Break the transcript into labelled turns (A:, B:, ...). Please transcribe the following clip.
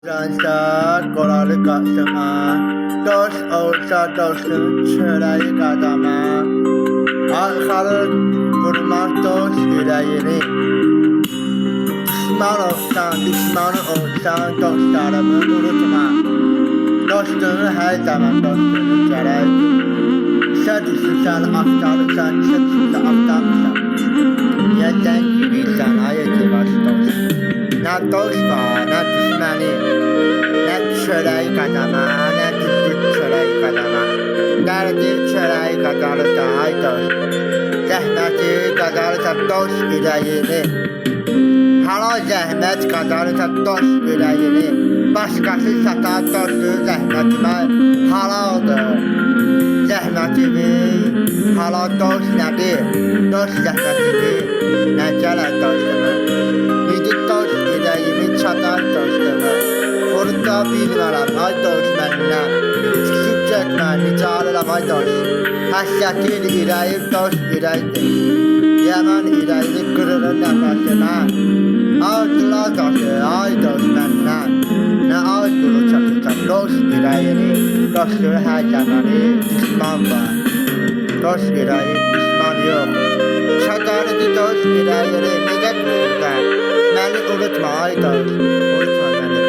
A: Gençler kolaylı karşıma, dost olsa dostun çöreği kadama. Arkalı vurmak dost yüreğini. Düşman olsan dostlarımı unutma. Dostunu her zaman dostunu gerek. İşe düşürsen aktarırsan, işe düşürse aktarırsan. Niyeten gibilsen ayeti baş dost. Ne dost var, ne düşmeni. Ne çöreği kadama, ne düdük çöreği kadama. Derdi çöreği kadarırsa ay dost. Zəhməti qadarırsa dost ürəyini. Halal zəhmət qadarırsa dost ürəyini. Başqası satar dostu zəhmətimə halaldır. Zəhmətimi halal dost nədir? Dost zəhmətimi nə gələr dostumu? Yedi dost ürəyimi çatar dostumu. Orada bilmərəm ay dost məndən. Küsüb getmə nicalırəm ay dost. Həssətin ürəyim dost ürəkdir. Yaman ürəyini qırılır nəfəsimə. Arzular daşı ay dost məndən. Nə ay quru çatırsan dost ürəyini. Dostluğu hər zamanı düşman var. Dost ürəyi düşman yox. Çatarıcı dost ürəyini necə qırırsan? Məni unutma ay dost. Unutma məni.